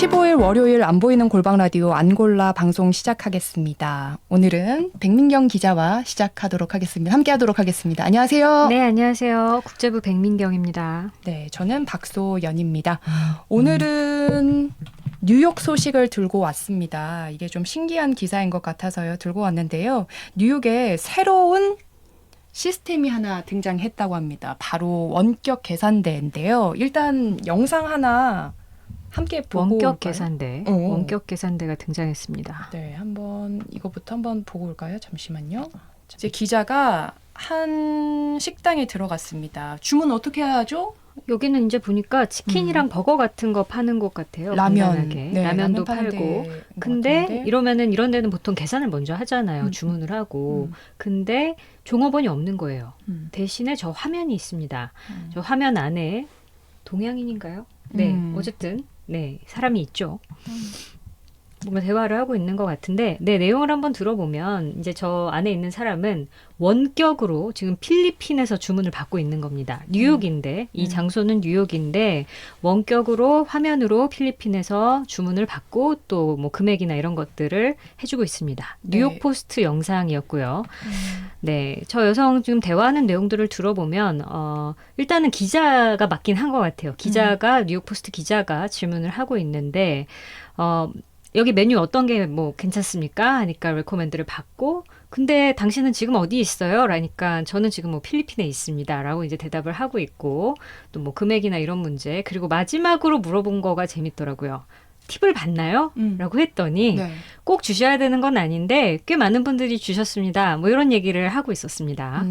15일 월요일 안 보이는 골방 라디오 안골라 방송 시작하겠습니다. 오늘은 백민경 기자와 시작하도록 하겠습니다. 함께하도록 하겠습니다. 안녕하세요. 네, 안녕하세요. 국제부 백민경입니다. 네, 저는 박소연입니다. 오늘은 뉴욕 소식을 들고 왔습니다. 이게 좀 신기한 기사인 것 같아서요. 들고 왔는데요. 뉴욕에 새로운 시스템이 하나 등장했다고 합니다. 바로 원격 계산대인데요. 일단 영상 하나 함께 보고 원격 올까요? 계산대, 어. 원격 계산대가 등장했습니다. 네, 이거부터 한번 보고 올까요? 잠시만요. 이제 기자가 한 식당에 들어갔습니다. 주문 어떻게 해야죠? 여기는 이제 보니까 치킨이랑 버거 같은 거 파는 곳 같아요. 라면, 간단하게. 네, 라면도 라면 파는 팔고. 데인 것 근데 같은데. 이러면은 이런 데는 보통 계산을 먼저 하잖아요. 주문을 하고. 근데 종업원이 없는 거예요. 대신에 저 화면이 있습니다. 저 화면 안에 동양인인가요? 네, 어쨌든 네, 사람이 있죠. 뭔가 대화를 하고 있는 것 같은데, 네, 내용을 한번 들어보면 이제 저 안에 있는 사람은 원격으로 지금 필리핀에서 주문을 받고 있는 겁니다. 뉴욕인데, 이 장소는 뉴욕인데 원격으로 화면으로 필리핀에서 주문을 받고 또 뭐 금액이나 이런 것들을 해주고 있습니다. 뉴욕 네. 포스트 영상이었고요. 네, 저 여성 지금 대화하는 내용들을 들어보면 일단은 기자가 맡긴 한 것 같아요. 기자가 뉴욕 포스트 기자가 질문을 하고 있는데 여기 메뉴 어떤 게 뭐 괜찮습니까? 하니까 레코멘드를 받고 근데 당신은 지금 어디 있어요? 라니까 저는 지금 뭐 필리핀에 있습니다. 라고 이제 대답을 하고 있고 또 뭐 금액이나 이런 문제 그리고 마지막으로 물어본 거가 재밌더라고요. 팁을 받나요? 라고 했더니 네. 꼭 주셔야 되는 건 아닌데 꽤 많은 분들이 주셨습니다. 뭐 이런 얘기를 하고 있었습니다.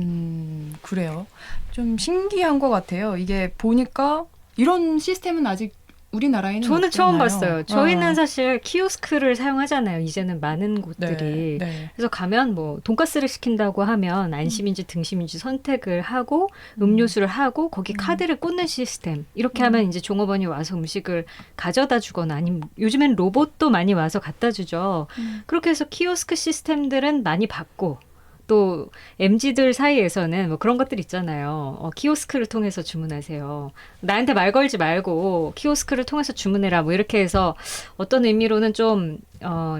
그래요. 좀 신기한 것 같아요. 이게 보니까 이런 시스템은 아직 우리나라에는 저는 처음 없잖아요. 봤어요. 저희는 사실 키오스크를 사용하잖아요. 이제는 많은 곳들이. 네. 그래서 가면 뭐 돈가스를 시킨다고 하면 안심인지 등심인지 선택을 하고 음료수를 하고 거기 카드를 꽂는 시스템. 이렇게 하면 이제 종업원이 와서 음식을 가져다 주거나 아니면 요즘엔 로봇도 많이 와서 갖다 주죠. 그렇게 해서 키오스크 시스템들은 많이 받고 또 MZ들 사이에서는 뭐 그런 것들 있잖아요. 키오스크를 통해서 주문하세요. 나한테 말 걸지 말고 키오스크를 통해서 주문해라. 뭐 이렇게 해서 어떤 의미로는 좀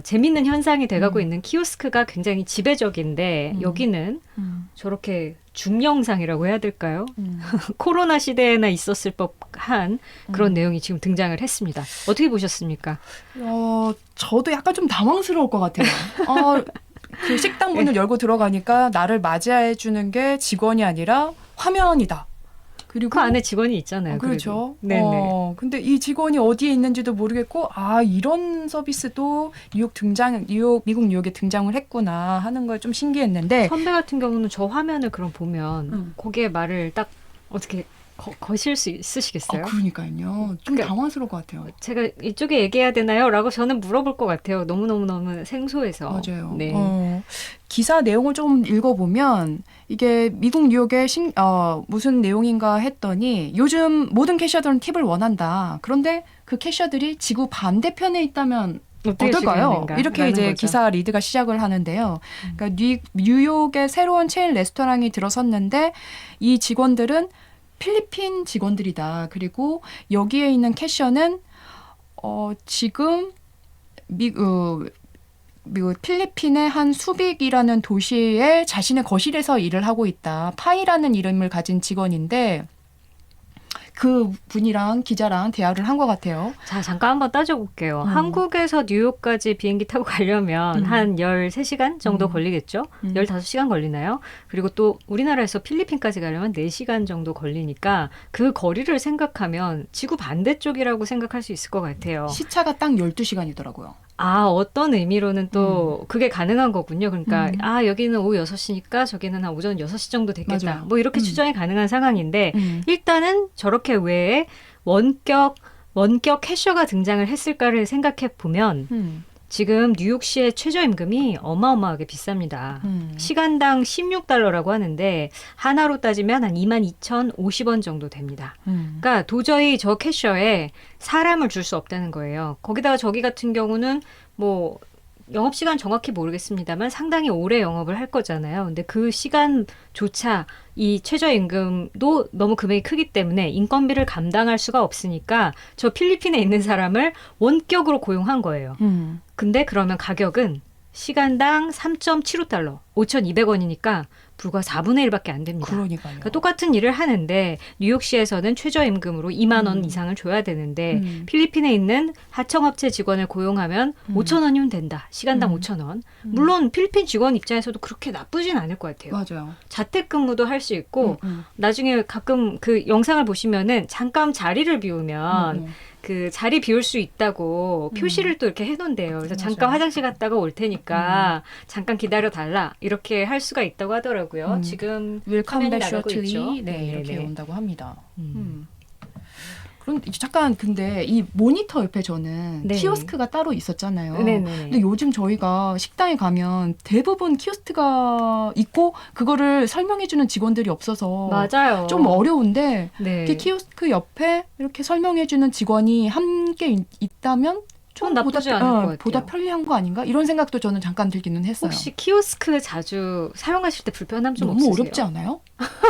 재밌는 현상이 돼가고 있는 키오스크가 굉장히 지배적인데 여기는 저렇게 중영상이라고 해야 될까요? 코로나 시대에나 있었을 법한 그런 내용이 지금 등장을 했습니다. 어떻게 보셨습니까? 저도 약간 좀 당황스러울 것 같아요. 그 식당 문을 열고 들어가니까 나를 맞이해 주는 게 직원이 아니라 화면이다. 그리고 그 안에 직원이 있잖아요. 그렇죠. 네네. 근데 이 직원이 어디에 있는지도 모르겠고, 이런 서비스도 미국 뉴욕에 등장을 했구나 하는 걸 좀 신기했는데. 선배 같은 경우는 저 화면을 그럼 보면 거기에 말을 딱 어떻게 거실 수 있으시겠어요? 그러니까요. 좀 당황스러울 것 같아요. 제가 이쪽에 얘기해야 되나요? 라고 저는 물어볼 것 같아요. 너무너무 생소해서. 맞아요. 네. 기사 내용을 좀 읽어보면 이게 미국 뉴욕의 무슨 내용인가 했더니 요즘 모든 캐셔들은 팁을 원한다. 그런데 그 캐셔들이 지구 반대편에 있다면 어떨까요? 이렇게 이제 거죠. 기사 리드가 시작을 하는데요. 그러니까 뉴욕의 새로운 체인 레스토랑이 들어섰는데 이 직원들은 필리핀 직원들이다. 그리고 여기에 있는 캐셔는 지금 미국 필리핀의 한 수빅이라는 도시에 자신의 거실에서 일을 하고 있다. 파이라는 이름을 가진 직원인데 그 분이랑 기자랑 대화를 한 것 같아요. 자, 잠깐 한번 따져볼게요. 한국에서 뉴욕까지 비행기 타고 가려면 한 13시간 정도 걸리겠죠? 15시간 걸리나요? 그리고 또 우리나라에서 필리핀까지 가려면 4시간 정도 걸리니까 그 거리를 생각하면 지구 반대쪽이라고 생각할 수 있을 것 같아요. 시차가 딱 12시간이더라고요. 어떤 의미로는 또 그게 가능한 거군요. 그러니까 여기는 오후 6시니까 저기는 한 오전 6시 정도 되겠다. 맞아요. 뭐 이렇게 추정이 가능한 상황인데 일단은 저렇게 왜 원격 캐셔가 등장을 했을까를 생각해 보면 지금 뉴욕시의 최저임금이 어마어마하게 비쌉니다. 시간당 $16라고 하는데 하나로 따지면 한 22,050원 정도 됩니다. 그러니까 도저히 저 캐셔에 사람을 줄 수 없다는 거예요. 거기다가 저기 같은 경우는 뭐 영업시간 정확히 모르겠습니다만 상당히 오래 영업을 할 거잖아요. 근데 그 시간조차 이 최저임금도 너무 금액이 크기 때문에 인건비를 감당할 수가 없으니까 저 필리핀에 있는 사람을 원격으로 고용한 거예요. 근데 그러면 가격은 시간당 3.75달러, 5,200원이니까 불과 4분의 1밖에 안 됩니다. 그러니까요. 그러니까 똑같은 일을 하는데 뉴욕시에서는 최저임금으로 2만 원 이상을 줘야 되는데 필리핀에 있는 하청업체 직원을 고용하면 5천 원이면 된다. 시간당 5천 원. 물론 필리핀 직원 입장에서도 그렇게 나쁘진 않을 것 같아요. 맞아요. 자택근무도 할 수 있고 나중에 가끔 그 영상을 보시면은 잠깐 자리를 비우면 그 자리 비울 수 있다고 표시를 또 이렇게 해놓은대요. 그래서 잠깐 맞아요. 화장실 갔다가 올 테니까 잠깐 기다려 달라 이렇게 할 수가 있다고 하더라고요. 지금 윌컴 화면이 백 나가고 있죠. 쇼틀리 네, 이렇게 네. 온다고 합니다. 그럼 이제 잠깐 근데 이 모니터 옆에 저는 네. 키오스크가 따로 있었잖아요. 네네. 근데 요즘 저희가 식당에 가면 대부분 키오스크가 있고 그거를 설명해주는 직원들이 없어서 맞아요. 좀 어려운데 네. 이렇게 키오스크 옆에 이렇게 설명해주는 직원이 함께 있다면 좀 나쁘지 않을 것 같아요. 보다 편리한 거 아닌가? 이런 생각도 저는 잠깐 들기는 했어요. 혹시 키오스크 자주 사용하실 때 불편함 좀 너무 없으세요? 어렵지 않아요?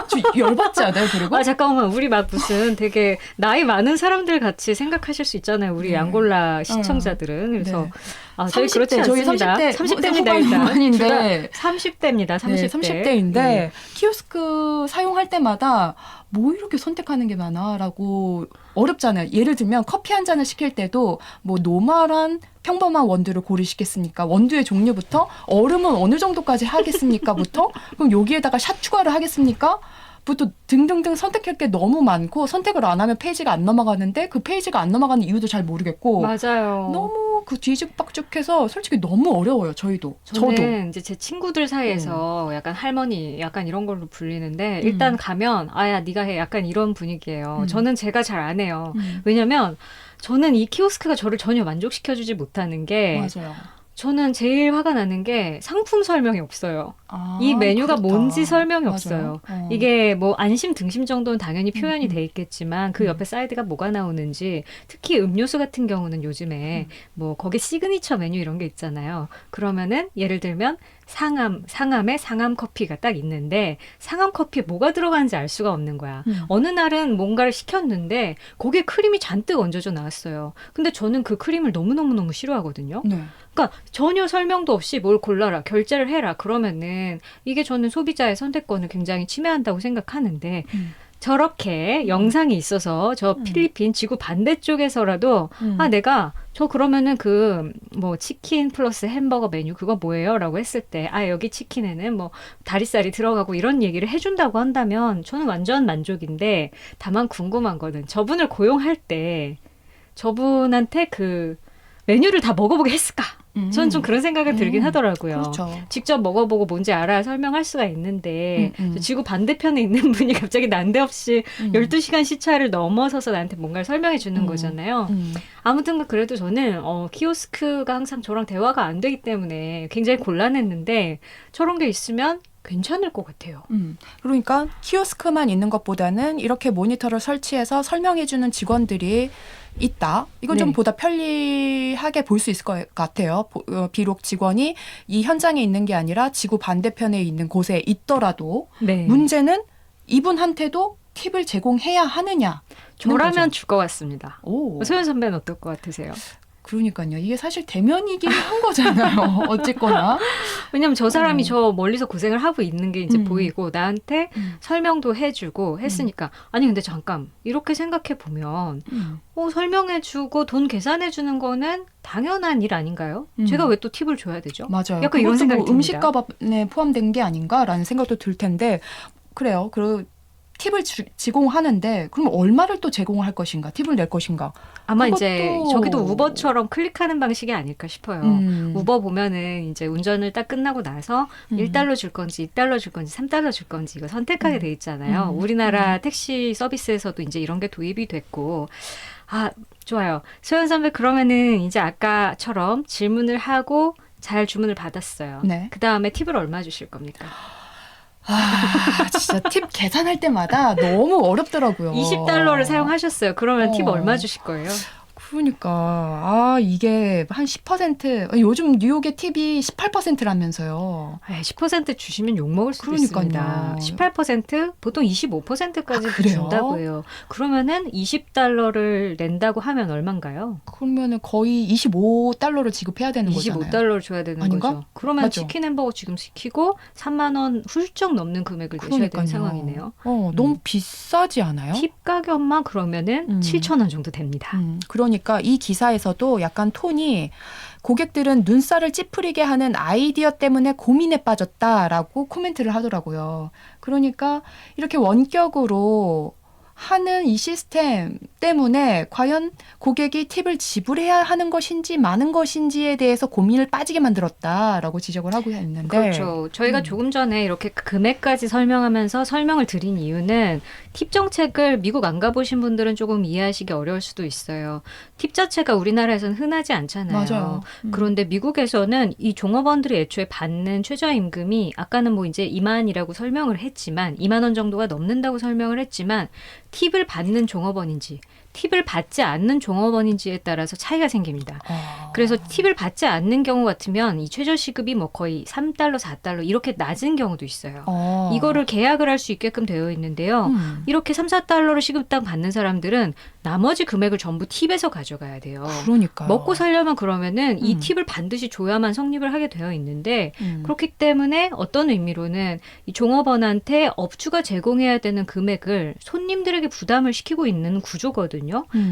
저 열받지 않아요? 그리고 아 잠깐만 우리 막 무슨 되게 나이 많은 사람들 같이 생각하실 수 있잖아요. 우리 네. 양골라 시청자들은 그래서 네. 아, 저희 30대, 그렇지 저희 않습니다. 30대입니다 일단. 후반인데 30대입니다. 30대. 네, 30대인데 키오스크 사용할 때마다 뭐 이렇게 선택하는 게 많아라고 어렵잖아요. 예를 들면 커피 한 잔을 시킬 때도 뭐 노멀한 평범한 원두를 고르시겠습니까? 원두의 종류부터 얼음은 어느 정도까지 하겠습니까?부터 그럼 여기에다가 샷 추가를 하겠습니까? 부터 등등등 선택할 게 너무 많고 선택을 안 하면 페이지가 안 넘어가는데 그 페이지가 안 넘어가는 이유도 잘 모르겠고 맞아요. 너무 그 뒤죽박죽해서 솔직히 너무 어려워요. 저도. 저는 이제 제 친구들 사이에서 약간 할머니 약간 이런 걸로 불리는데 일단 가면 아야 네가 해 약간 이런 분위기예요. 저는 제가 잘 안 해요. 왜냐면 저는 이 키오스크가 저를 전혀 만족시켜주지 못하는 게 맞아요. 저는 제일 화가 나는 게 상품 설명이 없어요. 아, 이 메뉴가 그렇다. 뭔지 설명이 맞아요. 없어요. 어. 이게 뭐 안심 등심 정도는 당연히 표현이 돼 있겠지만 그 옆에 사이드가 뭐가 나오는지 특히 음료수 같은 경우는 요즘에 뭐 거기 시그니처 메뉴 이런 게 있잖아요. 그러면은 예를 들면 상암에 상암 커피가 딱 있는데 상암 커피에 뭐가 들어가는지 알 수가 없는 거야. 어느 날은 뭔가를 시켰는데 거기에 크림이 잔뜩 얹어져 나왔어요. 근데 저는 그 크림을 너무너무너무 싫어하거든요. 네. 그러니까 전혀 설명도 없이 뭘 골라라, 결제를 해라. 그러면은 이게 저는 소비자의 선택권을 굉장히 침해한다고 생각하는데 저렇게 영상이 있어서 저 필리핀 지구 반대쪽에서라도 아 내가 저 그러면은 그 뭐 치킨 플러스 햄버거 메뉴 그거 뭐예요? 라고 했을 때 아 여기 치킨에는 뭐 다리살이 들어가고 이런 얘기를 해준다고 한다면 저는 완전 만족인데 다만 궁금한 거는 저분을 고용할 때 저분한테 그 메뉴를 다 먹어보게 했을까? 저는 좀 그런 생각이 들긴 하더라고요. 그렇죠. 직접 먹어보고 뭔지 알아야 설명할 수가 있는데 지구 반대편에 있는 분이 갑자기 난데없이 12시간 시차를 넘어서서 나한테 뭔가를 설명해 주는 거잖아요. 아무튼 그래도 저는 키오스크가 항상 저랑 대화가 안 되기 때문에 굉장히 곤란했는데 저런 게 있으면 괜찮을 것 같아요. 그러니까 키오스크만 있는 것보다는 이렇게 모니터를 설치해서 설명해주는 직원들이 있다. 이건 좀 네. 보다 편리하게 볼 수 있을 것 같아요. 비록 직원이 이 현장에 있는 게 아니라 지구 반대편에 있는 곳에 있더라도 네. 문제는 이분한테도 팁을 제공해야 하느냐. 저라면 줄 것 같습니다. 오. 소연 선배는 어떨 것 같으세요? 그러니까요. 이게 사실 대면이긴 한 거잖아요. 어쨌거나. 왜냐면 저 사람이 저 멀리서 고생을 하고 있는 게 이제 보이고 나한테 음. 설명도 해주고 했으니까 아니 근데 잠깐 이렇게 생각해 보면 설명해주고 돈 계산해주는 거는 당연한 일 아닌가요? 제가 왜 또 팁을 줘야 되죠? 맞아요. 약간 이런 생각이 듭니다. 음식값에 포함된 게 아닌가라는 생각도 들 텐데 그래요. 그 팁을 제공하는데 그럼 얼마를 또 제공할 것인가? 팁을 낼 것인가? 아마 그것도... 이제 저기도 우버처럼 클릭하는 방식이 아닐까 싶어요. 우버 보면은 이제 운전을 딱 끝나고 나서 1달러 줄 건지 2달러 줄 건지 3달러 줄 건지 이거 선택하게 돼 있잖아요. 우리나라 택시 서비스에서도 이제 이런 게 도입이 됐고 아 좋아요. 소연 선배 그러면은 이제 아까처럼 질문을 하고 잘 주문을 받았어요. 네. 그 다음에 팁을 얼마 주실 겁니까? 아, 진짜 팁 계산할 때마다 너무 어렵더라고요. 20달러를 사용하셨어요. 그러면 팁 얼마 주실 거예요? 그러니까 이게 한 10% 요즘 뉴욕의 팁이 18%라면서요. 10% 주시면 욕먹을 수도 그러니까요. 있습니다. 18% 보통 25%까지도 그래요? 준다고 해요. 그러면은 $20를 낸다고 하면 얼마인가요? 그러면은 거의 $25를 지급해야 되는 거잖아요. $25를 줘야 되는 아닌가? 거죠. 그러면 맞죠? 치킨 햄버거 지금 시키고 3만 원 훌쩍 넘는 금액을 내셔야 되는 상황이네요. 너무 비싸지 않아요? 팁 가격만 그러면은 7,000원 정도 됩니다. 그러니까 이 기사에서도 약간 톤이 고객들은 눈살을 찌푸리게 하는 아이디어 때문에 고민에 빠졌다라고 코멘트를 하더라고요. 그러니까 이렇게 원격으로 하는 이 시스템 때문에 과연 고객이 팁을 지불해야 하는 것인지 마는 것인지에 대해서 고민을 빠지게 만들었다라고 지적을 하고 있는데 그렇죠. 저희가 조금 전에 이렇게 금액까지 설명하면서 설명을 드린 이유는 팁 정책을 미국 안 가보신 분들은 조금 이해하시기 어려울 수도 있어요. 팁 자체가 우리나라에서는 흔하지 않잖아요. 맞아요. 그런데 미국에서는 이 종업원들이 애초에 받는 최저임금이 아까는 뭐 이제 2만이라고 설명을 했지만 2만 원 정도가 넘는다고 설명을 했지만 팁을 받는 종업원인지 팁을 받지 않는 종업원인지에 따라서 차이가 생깁니다. 그래서 팁을 받지 않는 경우 같으면 이 최저시급이 뭐 거의 $3, $4 이렇게 낮은 경우도 있어요. 이거를 계약을 할 수 있게끔 되어 있는데요. 이렇게 $3, $4를 시급당 받는 사람들은 나머지 금액을 전부 팁에서 가져가야 돼요. 그러니까요. 먹고 살려면 그러면은 이 팁을 반드시 줘야만 성립을 하게 되어 있는데 그렇기 때문에 어떤 의미로는 이 종업원한테 업주가 제공해야 되는 금액을 손님들에게 부담을 시키고 있는 구조거든요.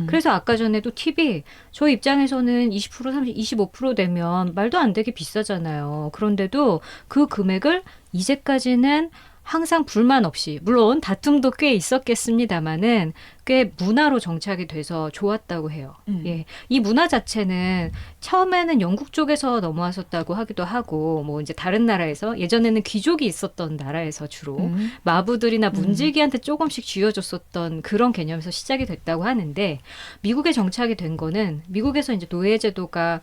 그래서 아까 전에도 팁이 저 입장에서는 20%, 30, 25% 되면 말도 안 되게 비싸잖아요. 그런데도 그 금액을 이제까지는 항상 불만 없이 물론 다툼도 꽤 있었겠습니다마는 꽤 문화로 정착이 돼서 좋았다고 해요. 예, 이 문화 자체는 처음에는 영국 쪽에서 넘어왔었다고 하기도 하고 뭐 이제 다른 나라에서 예전에는 귀족이 있었던 나라에서 주로 마부들이나 문지기한테 조금씩 쥐어줬었던 그런 개념에서 시작이 됐다고 하는데 미국에 정착이 된 거는 미국에서 이제 노예제도가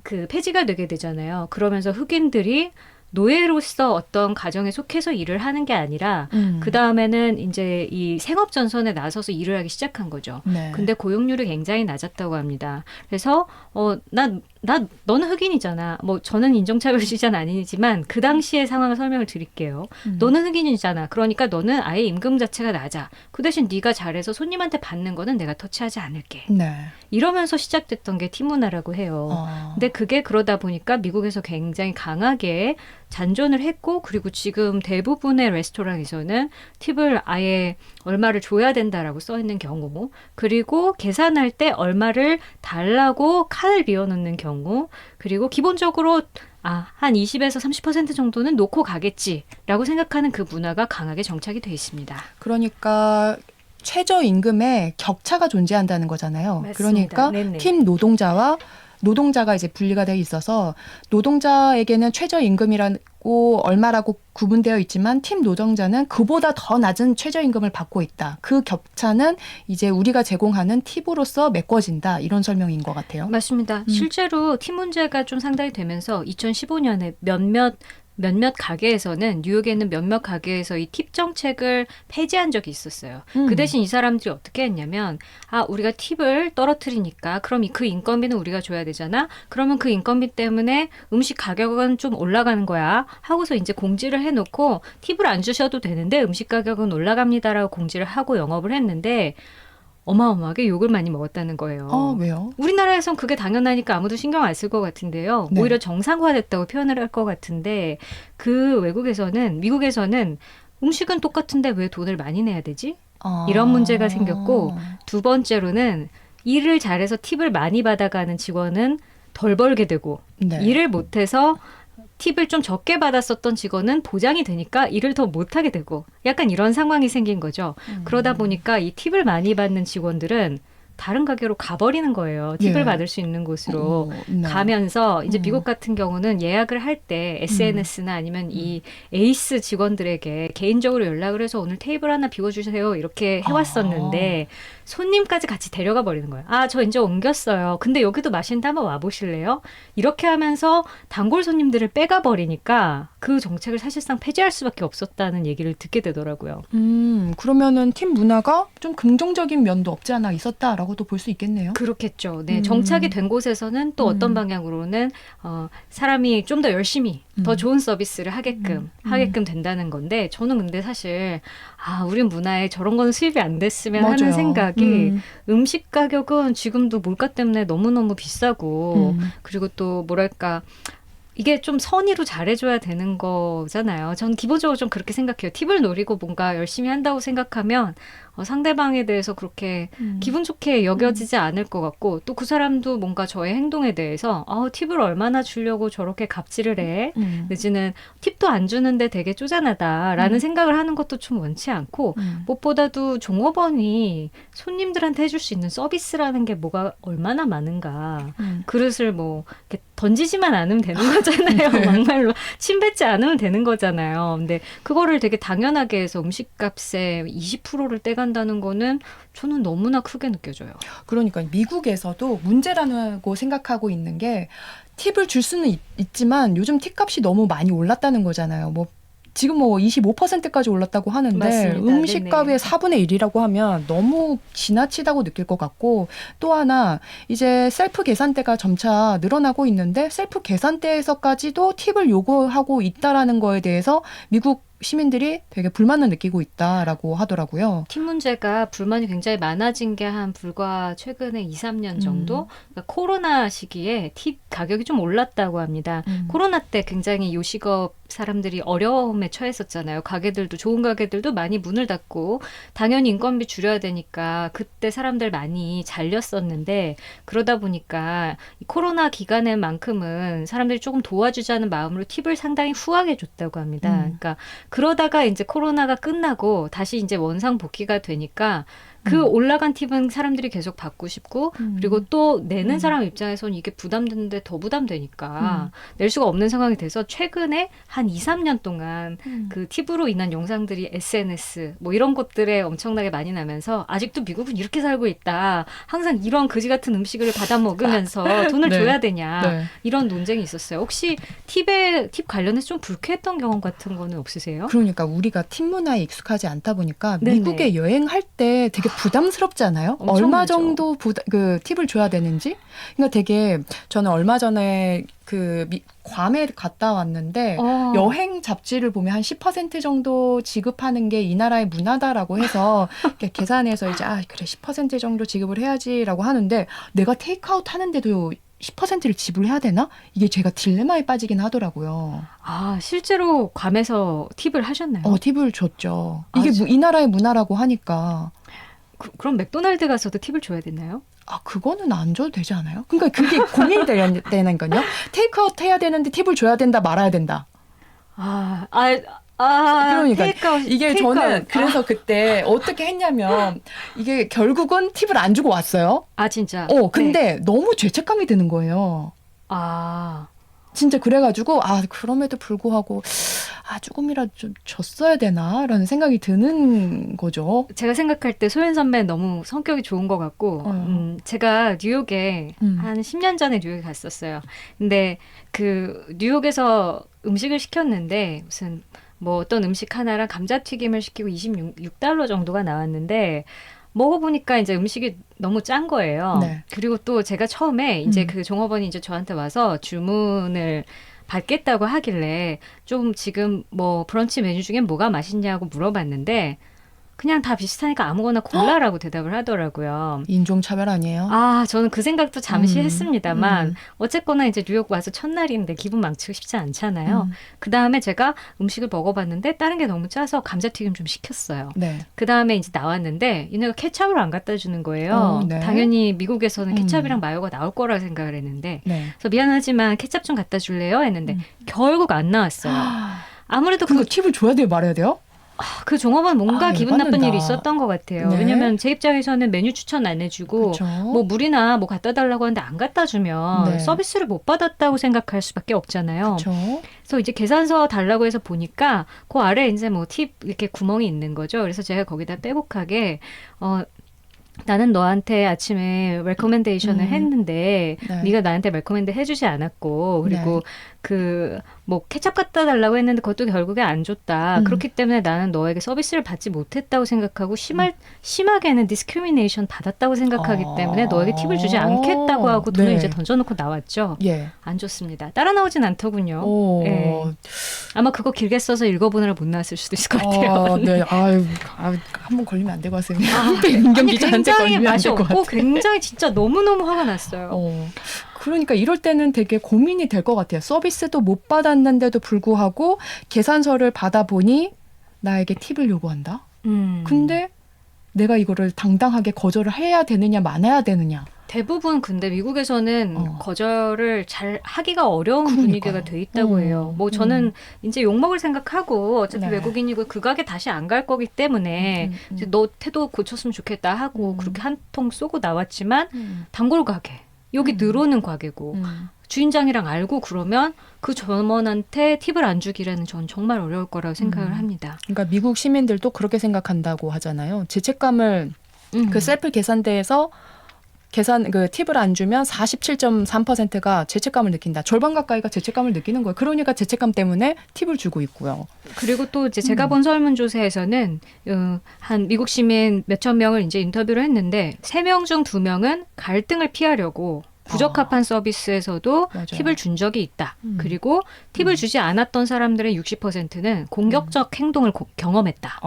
그 폐지가 되게 되잖아요. 그러면서 흑인들이 노예로서 어떤 가정에 속해서 일을 하는 게 아니라 그 다음에는 이제 이 생업 전선에 나서서 일을 하기 시작한 거죠. 네. 근데 고용률이 굉장히 낮았다고 합니다. 그래서 너는 흑인이잖아. 뭐 저는 인종차별주의자는 아니지만 그 당시의 상황을 설명을 드릴게요. 너는 흑인이잖아. 그러니까 너는 아예 임금 자체가 낮아. 그 대신 네가 잘해서 손님한테 받는 거는 내가 터치하지 않을게. 네. 이러면서 시작됐던 게 팁 문화라고 해요. 근데 그게 그러다 보니까 미국에서 굉장히 강하게 잔존을 했고 그리고 지금 대부분의 레스토랑에서는 팁을 아예 얼마를 줘야 된다라고 써 있는 경우 그리고 계산할 때 얼마를 달라고 칸을 비워놓는 경우 그리고 기본적으로 한 20에서 30% 정도는 놓고 가겠지라고 생각하는 그 문화가 강하게 정착이 돼 있습니다. 그러니까 최저임금에 격차가 존재한다는 거잖아요. 맞습니다. 그러니까 네네. 팀 노동자가 이제 분리가 되어 있어서 노동자에게는 최저임금이라고 얼마라고 구분되어 있지만 팀 노동자는 그보다 더 낮은 최저임금을 받고 있다. 그 격차는 이제 우리가 제공하는 팁으로서 메꿔진다. 이런 설명인 것 같아요. 맞습니다. 실제로 팁 문제가 좀 상당히 되면서 2015년에 몇몇 가게에서는 뉴욕에 있는 몇몇 가게에서 이 팁 정책을 폐지한 적이 있었어요. 그 대신 이 사람들이 어떻게 했냐면 우리가 팁을 떨어뜨리니까 그럼 그 인건비는 우리가 줘야 되잖아. 그러면 그 인건비 때문에 음식 가격은 좀 올라가는 거야. 하고서 이제 공지를 해놓고 팁을 안 주셔도 되는데 음식 가격은 올라갑니다라고 공지를 하고 영업을 했는데 어마어마하게 욕을 많이 먹었다는 거예요. 왜요? 우리나라에선 그게 당연하니까 아무도 신경 안 쓸 것 같은데요. 네. 오히려 정상화됐다고 표현을 할 것 같은데 그 미국에서는 음식은 똑같은데 왜 돈을 많이 내야 되지? 이런 문제가 생겼고 두 번째로는 일을 잘해서 팁을 많이 받아가는 직원은 덜 벌게 되고 네. 일을 못해서 팁을 좀 적게 받았었던 직원은 보장이 되니까 일을 더 못하게 되고 약간 이런 상황이 생긴 거죠. 그러다 보니까 이 팁을 많이 받는 직원들은 다른 가게로 가버리는 거예요. 팁을 예. 받을 수 있는 곳으로 네. 가면서 이제 미국 같은 경우는 예약을 할 때 SNS나 아니면 이 에이스 직원들에게 개인적으로 연락을 해서 오늘 테이블 하나 비워주세요 이렇게 해왔었는데 손님까지 같이 데려가 버리는 거예요. 저 이제 옮겼어요. 근데 여기도 마신데 한번 와보실래요? 이렇게 하면서 단골 손님들을 빼가 버리니까 그 정책을 사실상 폐지할 수밖에 없었다는 얘기를 듣게 되더라고요. 그러면은 팀 문화가 좀 긍정적인 면도 없지 않아 있었다라고 팁이라고도 볼 수 있겠네요. 그렇겠죠. 네, 정착이 된 곳에서는 또 어떤 방향으로는 사람이 좀 더 열심히 더 좋은 서비스를 하게끔 된다는 건데 저는 근데 사실 우리 문화에 저런 건 수입이 안 됐으면 맞아요. 하는 생각이 음식 가격은 지금도 물가 때문에 너무너무 비싸고 그리고 또 뭐랄까 이게 좀 선의로 잘해줘야 되는 거잖아요. 전 기본적으로 좀 그렇게 생각해요. 팁을 노리고 뭔가 열심히 한다고 생각하면 상대방에 대해서 그렇게 기분 좋게 여겨지지 않을 것 같고 또 그 사람도 뭔가 저의 행동에 대해서 팁을 얼마나 주려고 저렇게 갑질을 해. 내지는 팁도 안 주는데 되게 쪼잔하다라는 생각을 하는 것도 좀 원치 않고 무엇보다도 종업원이 손님들한테 해줄 수 있는 서비스라는 게 뭐가 얼마나 많은가. 그릇을 뭐 이렇게 던지지만 않으면 되는 거잖아요. 막말로 침 뱉지 않으면 되는 거잖아요. 근데 그거를 되게 당연하게 해서 음식값에 20%를 떼간다는 거는 저는 너무나 크게 느껴져요. 그러니까 미국에서도 문제라고 생각하고 있는 게 팁을 줄 수는 있지만 요즘 팁값이 너무 많이 올랐다는 거잖아요. 뭐 지금 뭐 25%까지 올랐다고 하는데 맞습니다. 음식값의 네네. 4분의 1이라고 하면 너무 지나치다고 느낄 것 같고 또 하나 이제 셀프 계산대가 점차 늘어나고 있는데 셀프 계산대에서까지도 팁을 요구하고 있다라는 거에 대해서 미국 시민들이 되게 불만을 느끼고 있다라고 하더라고요. 팁 문제가 불만이 굉장히 많아진 게 한 불과 최근에 2, 3년 정도? 그러니까 코로나 시기에 팁 가격이 좀 올랐다고 합니다. 코로나 때 굉장히 요식업 사람들이 어려움에 처했었잖아요. 가게들도 좋은 가게들도 많이 문을 닫고 당연히 인건비 줄여야 되니까 그때 사람들 많이 잘렸었는데 그러다 보니까 이 코로나 기간에만큼은 사람들이 조금 도와주자는 마음으로 팁을 상당히 후하게 줬다고 합니다. 그러니까 그러다가 이제 코로나가 끝나고 다시 이제 원상 복귀가 되니까 그 올라간 팁은 사람들이 계속 받고 싶고 그리고 또 내는 사람 입장에서는 이게 부담되는데 더 부담되니까 낼 수가 없는 상황이 돼서 최근에 한 2, 3년 동안 그 팁으로 인한 영상들이 SNS 뭐 이런 것들에 엄청나게 많이 나면서 아직도 미국은 이렇게 살고 있다. 항상 이런 그지 같은 음식을 받아 먹으면서 돈을 네. 줘야 되냐. 네. 이런 논쟁이 있었어요. 혹시 팁 관련해서 좀 불쾌했던 경험 같은 거는 없으세요? 그러니까 우리가 팁 문화에 익숙하지 않다 보니까 네네. 미국에 여행할 때 되게 부담스럽잖아요. 엄청나죠. 얼마 정도 그 팁을 줘야 되는지. 그러니까 되게 저는 얼마 전에 괌에 갔다 왔는데 여행 잡지를 보면 한 10% 정도 지급하는 게 이 나라의 문화다라고 해서 이렇게 계산해서 이제 그래 10% 정도 지급을 해야지라고 하는데 내가 테이크아웃 하는데도 10%를 지불해야 되나? 이게 제가 딜레마에 빠지긴 하더라고요. 실제로 괌에서 팁을 하셨나요? 팁을 줬죠. 이게 이 나라의 문화라고 하니까. 그럼 맥도날드 가서도 팁을 줘야 되나요? 그거는 안 줘도 되지 않아요? 그러니까 그게 고민이 되는 거요. 테이크아웃 해야 되는데 팁을 줘야 된다, 말아야 된다. 그러니까 이게 저는 그래서 그때 어떻게 했냐면 이게 결국은 팁을 안 주고 왔어요. 진짜. 근데 너무 죄책감이 드는 거예요. 진짜 그래가지고 그럼에도 불구하고 조금이라도 좀 줬어야 되나라는 생각이 드는 거죠. 제가 생각할 때 소연 선배는 너무 성격이 좋은 것 같고 제가 뉴욕에 한 10년 전에 뉴욕에 갔었어요. 근데 그 뉴욕에서 음식을 시켰는데 무슨 뭐 어떤 음식 하나랑 감자튀김을 시키고 $26 정도가 나왔는데 먹어보니까 이제 음식이 너무 짠 거예요. 네. 그리고 또 제가 처음에 이제 그 종업원이 이제 저한테 와서 주문을 받겠다고 하길래 좀 지금 뭐 브런치 메뉴 중에 뭐가 맛있냐고 물어봤는데 그냥 다 비슷하니까 아무거나 골라라고 대답을 하더라고요. 인종차별 아니에요? 저는 그 생각도 잠시 했습니다만 어쨌거나 이제 뉴욕 와서 첫날인데 기분 망치고 싶지 않잖아요. 그 다음에 제가 음식을 먹어봤는데 다른 게 너무 짜서 감자튀김 좀 시켰어요. 네. 그 다음에 이제 나왔는데 얘네가 케찹을 안 갖다 주는 거예요. 네. 당연히 미국에서는 케찹이랑 마요가 나올 거라 생각을 했는데 그래서 미안하지만 케찹 좀 갖다 줄래요? 했는데 결국 안 나왔어요. 아무래도 그거 팁을 줘야 돼요, 말아야 돼요? 그 종업원 뭔가 기분 나쁜 열받는다. 일이 있었던 것 같아요. 네. 왜냐면 제 입장에서는 메뉴 추천 안 해주고 그쵸. 뭐 물이나 뭐 갖다 달라고 하는데 안 갖다 주면 서비스를 못 받았다고 생각할 수밖에 없잖아요. 그쵸. 그래서 이제 계산서 달라고 해서 보니까 그 아래 이제 뭐 팁 이렇게 구멍이 있는 거죠. 그래서 제가 거기다 빼곡하게 나는 너한테 아침에 레코멘데이션을 했는데 네가 나한테 레코멘드 해주지 않았고 그리고 뭐 케찹 갖다 달라고 했는데 그것도 결국에 안 줬다. 그렇기 때문에 나는 너에게 서비스를 받지 못했다고 생각하고 심하게는 디스크리미네이션 받았다고 생각하기 때문에 너에게 팁을 주지 않겠다고 하고 돈을 네. 이제 던져놓고 나왔죠. 예. 안 줬습니다. 따라 나오진 않더군요. 오. 예. 아마 그거 길게 써서 읽어보느라 못 나왔을 수도 있을 것 같아요. 네. 한번 걸리면 안 되고 왔습니다. 아니, 굉장히 맛이 없고 굉장히 진짜 너무너무 화가 났어요. 그러니까 이럴 때는 되게 고민이 될 것 같아요. 서비스도 못 받았는데도 불구하고 계산서를 받아보니 나에게 팁을 요구한다. 근데 내가 이거를 당당하게 거절을 해야 되느냐 말아야 되느냐. 대부분 근데 미국에서는 거절을 잘 하기가 어려운 분위기가 돼 있다고 해요. 뭐 저는 이제 욕먹을 생각하고 어차피 네. 외국인이고 그 가게 다시 안 갈 거기 때문에 이제 너 태도 고쳤으면 좋겠다 하고 그렇게 한 통 쏘고 나왔지만 단골 가게 여기 늘어오는 가게고 주인장이랑 알고 그러면 그 점원한테 팁을 안 주기라는 전 정말 어려울 거라고 생각을 합니다. 그러니까 미국 시민들도 그렇게 생각한다고 하잖아요. 죄책감을 그 셀프 계산대에서 팁을 안 주면 47.3%가 죄책감을 느낀다. 절반 가까이가 죄책감을 느끼는 거예요. 그러니까 죄책감 때문에 팁을 주고 있고요. 그리고 또 이제 제가 본 설문조사에서는 한 미국 시민 몇천 명을 이제 인터뷰를 했는데 3명 중 2명은 갈등을 피하려고 부적합한 서비스에서도 맞아요. 팁을 준 적이 있다. 그리고 팁을 주지 않았던 사람들의 60%는 공격적 행동을 경험했다.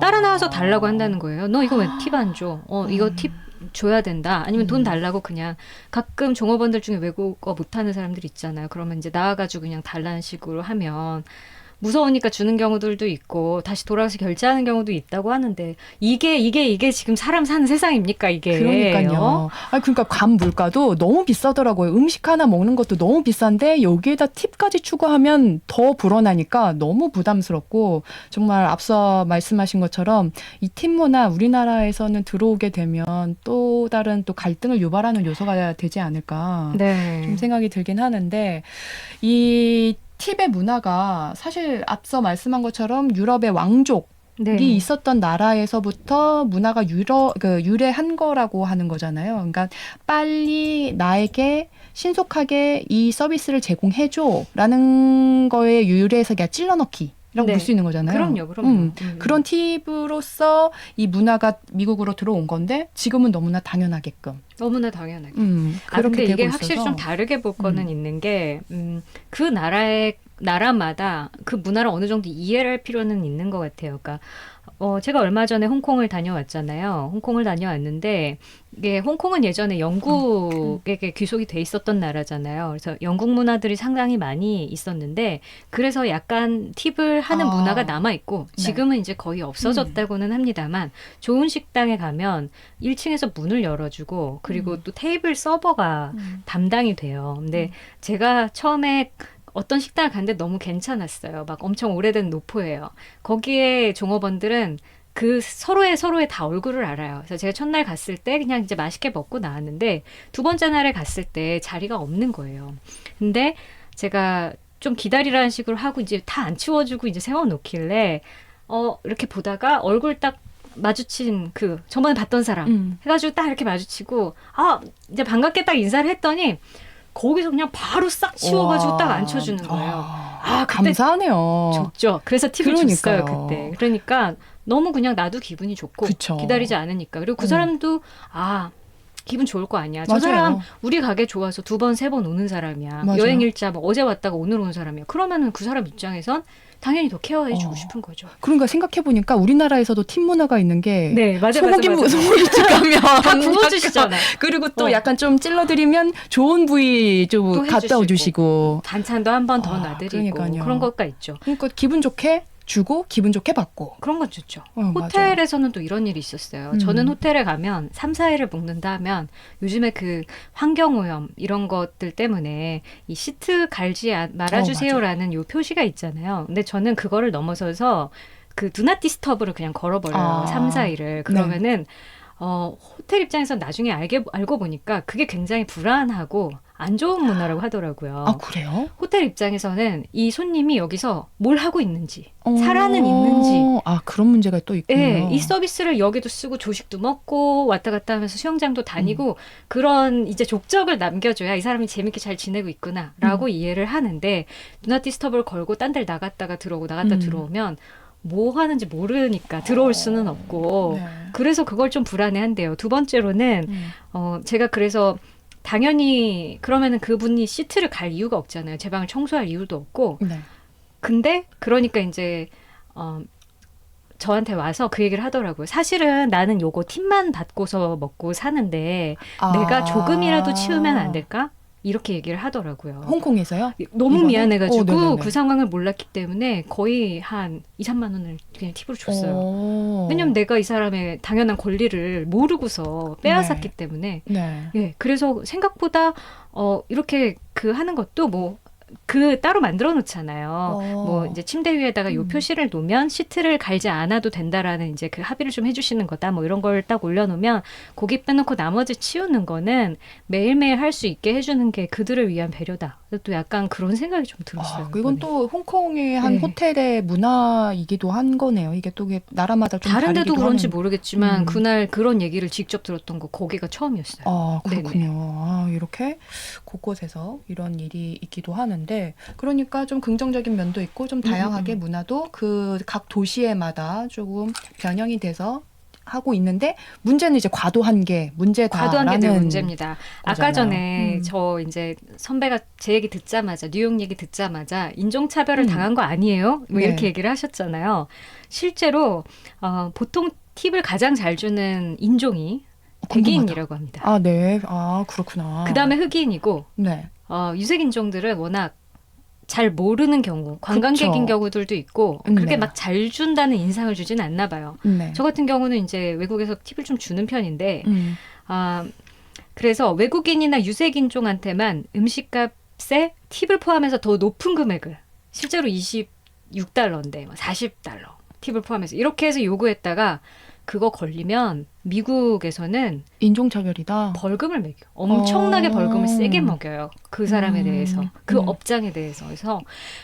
따라 나와서 달라고 한다는 거예요. 너 이거 왜 팁 안 줘? 이거 팁 줘야 된다. 아니면 돈 달라고 그냥 가끔 종업원들 중에 외국어 못하는 사람들 있잖아요. 그러면 이제 나와가지고 그냥 달라는 식으로 하면 무서우니까 주는 경우들도 있고 다시 돌아가서 결제하는 경우도 있다고 하는데 이게 지금 사람 사는 세상입니까 이게. 그러니까요. 그러니까 간 물가도 너무 비싸더라고요. 음식 하나 먹는 것도 너무 비싼데 여기에다 팁까지 추가하면 더 불어나니까 너무 부담스럽고 정말 앞서 말씀하신 것처럼 이 팁 문화 우리나라에서는 들어오게 되면 또 다른 또 갈등을 유발하는 요소가 되지 않을까 네. 좀 생각이 들긴 하는데 이 팁의 문화가 사실 앞서 말씀한 것처럼 유럽의 왕족이 네. 있었던 나라에서부터 문화가 유래한 거라고 하는 거잖아요. 그러니까 빨리 나에게 신속하게 이 서비스를 제공해줘라는 거에 유래해서 그냥 찔러넣기. 라고 네. 볼 수 있는 거잖아요. 그럼요. 그런 팁으로서 이 문화가 미국으로 들어온 건데 지금은 너무나 당연하게끔. 너무나 당연하게. 그렇게 근데 되고 이게 있어서. 확실히 좀 다르게 볼 거는 있는 게, 그 나라마다 그 문화를 어느 정도 이해를 할 필요는 있는 것 같아요. 그러니까, 제가 얼마 전에 홍콩을 다녀왔잖아요. 홍콩을 다녀왔는데, 이게 홍콩은 예전에 영국에게 귀속이 돼 있었던 나라잖아요. 그래서 영국 문화들이 상당히 많이 있었는데, 그래서 약간 팁을 하는 문화가 남아있고, 지금은 이제 거의 없어졌다고는 합니다만, 좋은 식당에 가면 1층에서 문을 열어주고, 그리고 또 테이블 서버가 담당이 돼요. 근데 제가 처음에 어떤 식당을 갔는데 너무 괜찮았어요. 막 엄청 오래된 노포예요. 거기에 종업원들은 그 서로의 다 얼굴을 알아요. 그래서 제가 첫날 갔을 때 그냥 이제 맛있게 먹고 나왔는데 두 번째 날에 갔을 때 자리가 없는 거예요. 근데 제가 좀 기다리라는 식으로 하고 이제 다 안 치워주고 이제 세워놓길래 이렇게 보다가 얼굴 딱 마주친 저번에 봤던 사람 해가지고 딱 이렇게 마주치고 이제 반갑게 딱 인사를 했더니 거기서 그냥 바로 싹 치워가지고 딱 앉혀주는 거예요. 그때 감사하네요. 좋죠. 그래서 팁을 그러니까요. 줬어요, 그때. 그러니까 너무 그냥 나도 기분이 좋고 그쵸. 기다리지 않으니까. 그리고 그 사람도 기분 좋을 거 아니야. 저 맞아요. 사람 우리 가게 좋아서 2번, 3번 오는 사람이야. 맞아요. 여행 일자 뭐 어제 왔다가 오늘 오는 사람이야. 그러면은 그 사람 입장에선 당연히 더 케어해주고 싶은 거죠. 그러니까 생각해보니까 우리나라에서도 팁 문화가 있는 게 네, 맞아요. 소고기집 가면 다 구워주시잖아요. 그리고 또 약간 좀 찔러드리면 좋은 부위 좀 또 갖다 해주시고. 주시고 반찬도 한 번 더 놔드리고 그러니까요. 그런 것가 있죠. 그러니까 기분 좋게 주고 기분 좋게 받고. 그런 건 좋죠. 맞아요. 호텔에서는 또 이런 일이 있었어요. 저는 호텔에 가면 3, 4일을 묵는다 하면 요즘에 그 환경오염 이런 것들 때문에 이 시트 갈지 말아주세요라는 요 표시가 있잖아요. 근데 저는 그거를 넘어서서 그 Do Not Disturb를 그냥 걸어버려요. 3, 4일을. 그러면은 호텔 입장에서 나중에 알고 보니까 그게 굉장히 불안하고 안 좋은 문화라고 하더라고요. 그래요? 호텔 입장에서는 이 손님이 여기서 뭘 하고 있는지, 살아는 있는지, 그런 문제가 또 있군요. 네, 이 서비스를 여기도 쓰고 조식도 먹고 왔다 갔다 하면서 수영장도 다니고 그런 이제 족적을 남겨줘야 이 사람이 재밌게 잘 지내고 있구나라고 이해를 하는데 누나 디스터브를 걸고 딴 데 나갔다가 들어오고 나갔다 들어오면 뭐 하는지 모르니까 들어올 수는 없고 네. 그래서 그걸 좀 불안해한대요. 두 번째로는 제가 그래서 당연히 그러면은 그분이 시트를 갈 이유가 없잖아요. 제 방을 청소할 이유도 없고 네. 근데 그러니까 이제 저한테 와서 그 얘기를 하더라고요. 사실은 나는 요거 팁만 받고서 먹고 사는데 내가 조금이라도 치우면 안 될까? 이렇게 얘기를 하더라고요. 홍콩에서요? 너무 이번에? 미안해가지고 네네네. 그 상황을 몰랐기 때문에 거의 한 2, 3만 원을 그냥 팁으로 줬어요. 왜냐면 내가 이 사람의 당연한 권리를 모르고서 빼앗았기 때문에. 네. 예, 그래서 생각보다 이렇게 그 하는 것도 뭐 그 따로 만들어 놓잖아요. 뭐 이제 침대 위에다가 요 표시를 놓으면 시트를 갈지 않아도 된다라는 이제 그 합의를 좀 해주시는 거다. 뭐 이런 걸 딱 올려놓으면 고기 빼놓고 나머지 치우는 거는 매일매일 할 수 있게 해주는 게 그들을 위한 배려다. 또 약간 그런 생각이 좀 들었어요. 이건 이번에. 또 홍콩의 한 네. 호텔의 문화이기도 한 거네요. 이게 또 나라마다 좀 다른 데도 다르기도 그런지 하는. 모르겠지만 그날 그런 얘기를 직접 들었던 거 거기가 처음이었어요. 그렇군요. 이렇게 곳곳에서 이런 일이 있기도 하는데 그러니까 좀 긍정적인 면도 있고 좀 다양하게 문화도 그 각 도시에마다 조금 변형이 돼서 하고 있는데 문제는 이제 과도한 게 문제다라는 과도한 게 늘 문제입니다. 아까 거잖아요. 전에 저 이제 선배가 제 얘기 듣자마자 뉴욕 얘기 듣자마자 인종차별을 당한 거 아니에요? 뭐 네. 이렇게 얘기를 하셨잖아요. 실제로 보통 팁을 가장 잘 주는 인종이 백인이라고 합니다. 네. 그렇구나. 그다음에 흑인이고 네. 유색 인종들은 워낙 잘 모르는 경우, 관광객인 그쵸. 경우들도 있고 그렇게 네. 막 잘 준다는 인상을 주진 않나 봐요. 네. 저 같은 경우는 이제 외국에서 팁을 좀 주는 편인데 그래서 외국인이나 유색인종한테만 음식값에 팁을 포함해서 더 높은 금액을 실제로 26달러인데 40달러 팁을 포함해서 이렇게 해서 요구했다가 그거 걸리면 미국에서는 인종차별이다. 벌금을 매겨. 엄청나게 벌금을 세게 먹여요. 그 사람에 대해서. 그 업장에 대해서. 그래서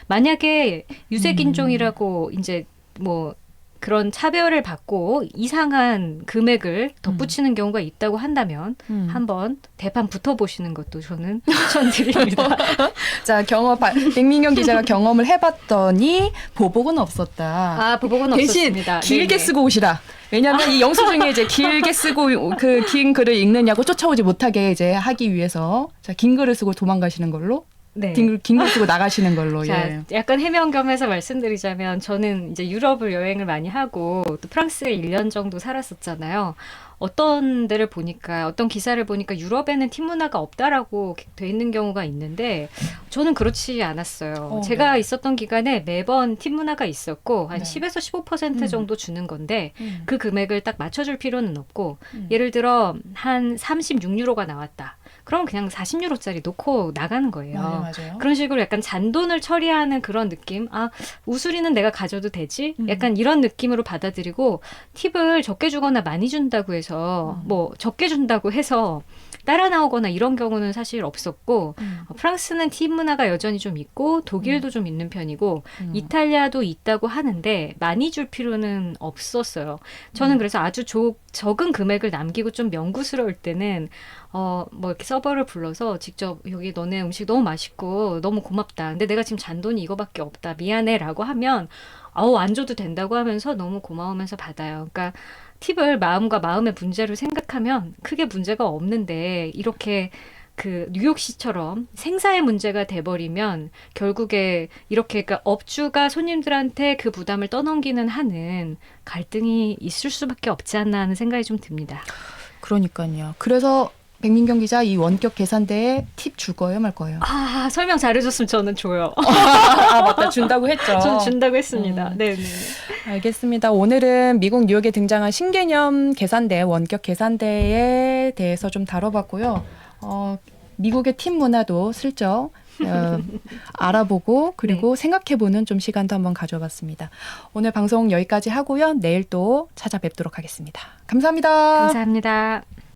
만약에 유색인종이라고 이제 뭐 그런 차별을 받고 이상한 금액을 덧붙이는 경우가 있다고 한다면 한번 대판 붙어보시는 것도 저는 추천드립니다. 자, 백민경 기자가 경험을 해봤더니 보복은 없었다. 보복은 대신 없었습니다. 길게 네네. 쓰고 오시라. 왜냐하면 이 영수증에 이제 길게 쓰고 그 긴 글을 읽느냐고 쫓아오지 못하게 이제 하기 위해서 긴 글을 쓰고 도망가시는 걸로. 네. 긴 글 쓰고 나가시는 걸로. 자, 약간 해명 겸해서 말씀드리자면 저는 이제 유럽을 여행을 많이 하고 또 프랑스에 1년 정도 살았었잖아요. 어떤 데를 보니까 어떤 기사를 보니까 유럽에는 팁 문화가 없다라고 돼 있는 경우가 있는데 저는 그렇지 않았어요. 제가 네. 있었던 기간에 매번 팁 문화가 있었고 한 네. 10에서 15% 정도 주는 건데 그 금액을 딱 맞춰줄 필요는 없고 음. 예를 들어 한 36유로가 나왔다. 그럼 그냥 40유로짜리 놓고 나가는 거예요. 맞아요. 그런 식으로 약간 잔돈을 처리하는 그런 느낌? 우수리는 내가 가져도 되지? 약간 이런 느낌으로 받아들이고 팁을 적게 주거나 많이 준다고 해서 뭐 적게 준다고 해서 따라 나오거나 이런 경우는 사실 없었고 프랑스는 팁 문화가 여전히 좀 있고 독일도 좀 있는 편이고 이탈리아도 있다고 하는데 많이 줄 필요는 없었어요. 저는 그래서 아주 적은 금액을 남기고 좀 명구스러울 때는 뭐 이렇게 서버를 불러서 직접 여기 너네 음식 너무 맛있고 너무 고맙다. 근데 내가 지금 잔돈이 이거밖에 없다. 미안해라고 하면 안 줘도 된다고 하면서 너무 고마우면서 받아요. 그러니까 팁을 마음과 마음의 문제로 생각하면 크게 문제가 없는데 이렇게 그 뉴욕시처럼 생사의 문제가 돼버리면 결국에 이렇게 그러니까 업주가 손님들한테 그 부담을 떠넘기는 하는 갈등이 있을 수밖에 없지 않나 하는 생각이 좀 듭니다. 그러니까요. 그래서 백민경 기자 이 원격 계산대에 팁 줄 거예요, 말 거예요? 설명 잘해줬으면 저는 줘요. 맞다. 준다고 했죠. 저는 준다고 했습니다. 네네. 알겠습니다. 오늘은 미국 뉴욕에 등장한 신개념 계산대, 원격 계산대에 대해서 좀 다뤄봤고요. 미국의 팁 문화도 슬쩍 알아보고 그리고 생각해보는 좀 시간도 한번 가져봤습니다. 오늘 방송 여기까지 하고요. 내일 또 찾아뵙도록 하겠습니다. 감사합니다. 감사합니다.